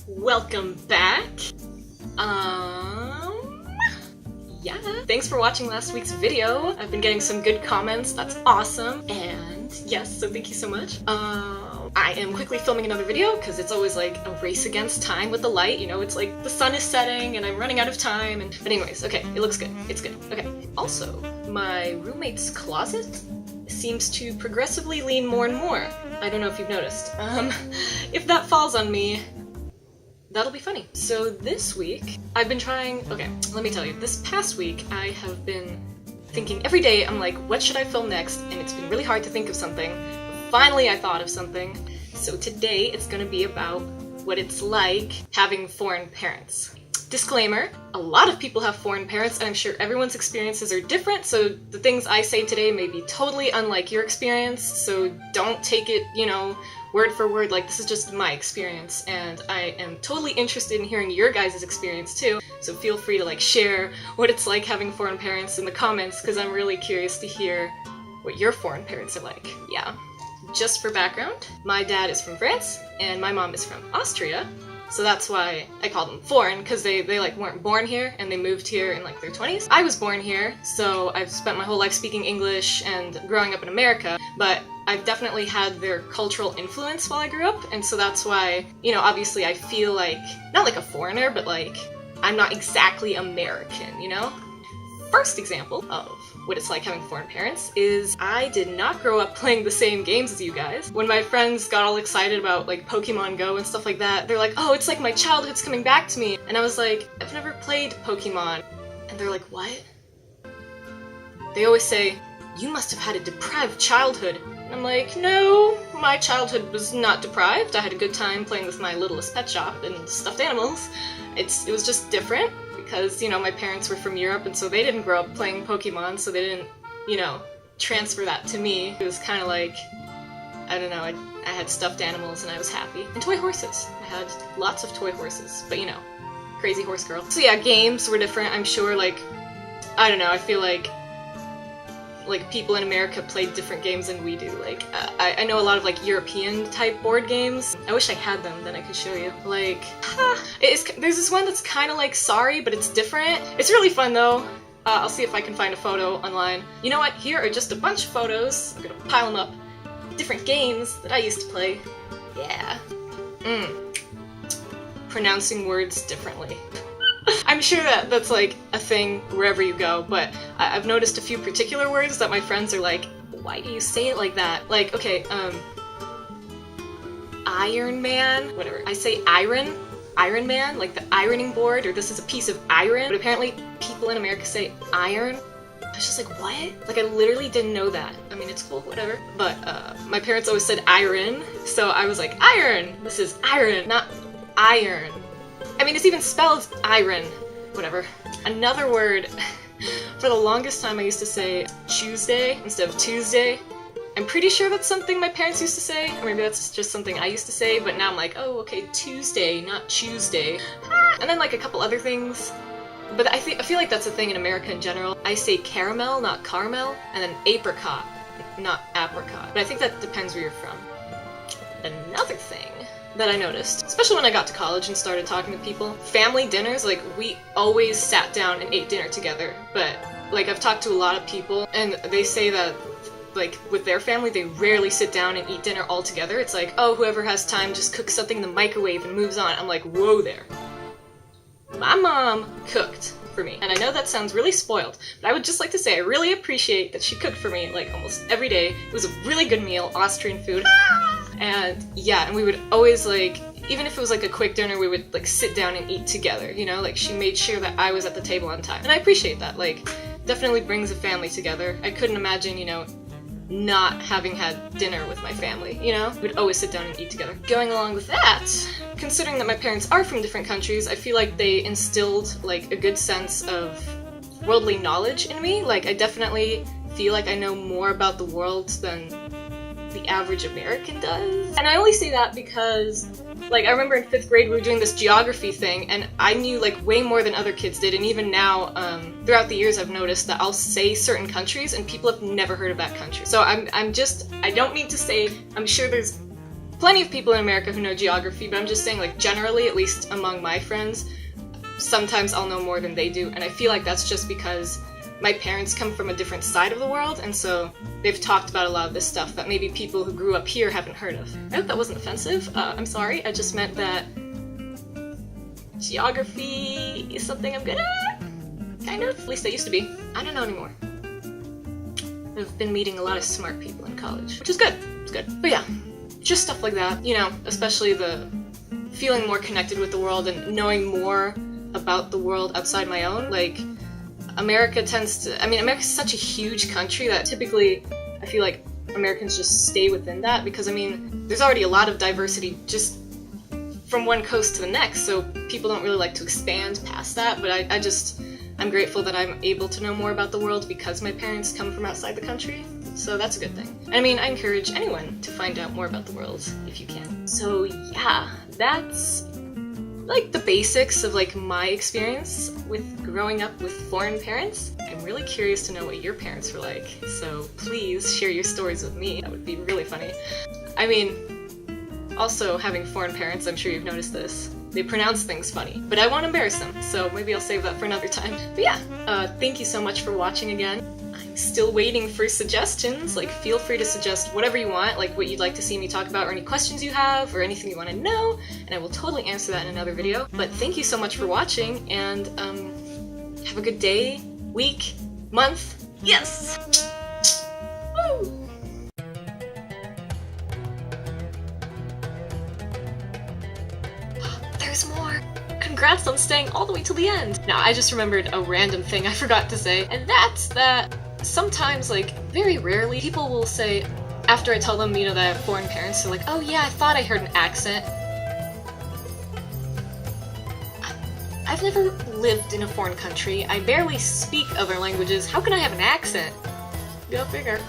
Welcome back. Yeah. Thanks for watching last week's video. I've been getting some good comments. That's awesome. And yes, so thank you so much. I am quickly filming another video because it's always like a race against time with the light. You know, it's like the sun is setting and I'm running out of time. But anyways, okay, it looks good. It's good. Okay. Also, my roommate's closet seems to progressively lean more and more. I don't know if you've noticed. If that falls on me, that'll be funny. So this week, I've been trying, okay, let me tell you, this past week, I have been thinking every day, I'm like, what should I film next? And it's been really hard to think of something. Finally, I thought of something. So today, it's gonna be about what it's like having foreign parents. Disclaimer, a lot of people have foreign parents, and I'm sure everyone's experiences are different, so the things I say today may be totally unlike your experience, so don't take it, you know, word for word, like this is just my experience, and I am totally interested in hearing your guys' experience too, so feel free to like share what it's like having foreign parents in the comments, because I'm really curious to hear what your foreign parents are like. Yeah. Just for background, my dad is from France, and my mom is from Austria, so that's why I call them foreign, because they like weren't born here and they moved here in like their 20s. I was born here, so I've spent my whole life speaking English and growing up in America, but I've definitely had their cultural influence while I grew up, and so that's why, you know, obviously I feel like, not like a foreigner, but like, I'm not exactly American, you know? First example of what it's like having foreign parents is I did not grow up playing the same games as you guys. When my friends got all excited about like Pokemon Go and stuff like that, they're like, oh, it's like my childhood's coming back to me. And I was like, I've never played Pokemon. And they're like, what? They always say, you must have had a deprived childhood. And I'm like, no, my childhood was not deprived. I had a good time playing with my littlest pet shop and stuffed animals. It was just different. Because, you know, my parents were from Europe, and so they didn't grow up playing Pokemon, so they didn't, you know, transfer that to me. It was kind of like, I don't know, I had stuffed animals and I was happy. And toy horses. I had lots of toy horses, but you know, crazy horse girl. So yeah, games were different, I'm sure, like, I don't know, I feel like people in America play different games than we do. Like, I know a lot of like European type board games. I wish I had them, then I could show you. Like, there's this one that's kind of like Sorry, but it's different. It's really fun though. I'll see if I can find a photo online. You know what? Here are just a bunch of photos. I'm gonna pile them up. Different games that I used to play. Yeah. Pronouncing words differently. I'm sure that's like a thing wherever you go, but I've noticed a few particular words that my friends are like, why do you say it like that? Like, okay, Iron Man, whatever. I say Iron Man, like the ironing board, or this is a piece of iron, but apparently people in America say iron. I was just like, what? Like, I literally didn't know that. I mean, it's cool, whatever. But my parents always said iron, so I was like, iron! This is iron, not iron. I mean, it's even spelled iron. Whatever. Another word. For the longest time I used to say Tuesday instead of Tuesday. I'm pretty sure that's something my parents used to say, or maybe that's just something I used to say, but now I'm like, oh, okay, Tuesday, not Tuesday. And then like a couple other things. But I feel like that's a thing in America in general. I say caramel, not caramel, and then apricot, not apricot. But I think that depends where you're from. Another thing that I noticed, especially when I got to college and started talking to people, family dinners, like, we always sat down and ate dinner together, but, like, I've talked to a lot of people, and they say that, like, with their family, they rarely sit down and eat dinner all together. It's like, oh, whoever has time just cooks something in the microwave and moves on. I'm like, whoa there. My mom cooked for me, and I know that sounds really spoiled, but I would just like to say I really appreciate that she cooked for me, like, almost every day. It was a really good meal, Austrian food. And yeah, and we would always, like, even if it was like a quick dinner, we would like sit down and eat together, you know? Like, she made sure that I was at the table on time. And I appreciate that, like, definitely brings a family together. I couldn't imagine, you know, not having had dinner with my family, you know? We'd always sit down and eat together. Going along with that, considering that my parents are from different countries, I feel like they instilled like a good sense of worldly knowledge in me. Like, I definitely feel like I know more about the world than the average American does. And I only say that because, like, I remember in 5th grade we were doing this geography thing, and I knew like way more than other kids did, and even now, throughout the years I've noticed that I'll say certain countries and people have never heard of that country. So I don't mean to say, I'm sure there's plenty of people in America who know geography, but I'm just saying, like, generally, at least among my friends, sometimes I'll know more than they do, and I feel like that's just because my parents come from a different side of the world, and so they've talked about a lot of this stuff that maybe people who grew up here haven't heard of. I hope that wasn't offensive. I'm sorry, I just meant that geography is something I'm good at. Kind of. At least I used to be. I don't know anymore. I've been meeting a lot of smart people in college, which is good. It's good. But yeah, just stuff like that. You know, especially the feeling more connected with the world and knowing more about the world outside my own. Like, America's such a huge country that typically I feel like Americans just stay within that because, I mean, there's already a lot of diversity just from one coast to the next, so people don't really like to expand past that, but I'm grateful that I'm able to know more about the world because my parents come from outside the country, so that's a good thing. I mean, I encourage anyone to find out more about the world if you can. So yeah, that's like the basics of like my experience with growing up with foreign parents. I'm really curious to know what your parents were like, so please share your stories with me. That would be really funny. I mean, also having foreign parents, I'm sure you've noticed this. They pronounce things funny, but I won't embarrass them, so maybe I'll save that for another time. But yeah, thank you so much for watching again. I'm still waiting for suggestions. Like, feel free to suggest whatever you want, like what you'd like to see me talk about, or any questions you have, or anything you want to know, and I will totally answer that in another video. But thank you so much for watching, and have a good day, week, month. Yes! Woo! There's more! Congrats on staying all the way till the end! Now, I just remembered a random thing I forgot to say, and that's that sometimes, like, very rarely, people will say, after I tell them, you know, that I have foreign parents, they're like, oh yeah, I thought I heard an accent. I've never lived in a foreign country. I barely speak other languages. How can I have an accent? Go figure.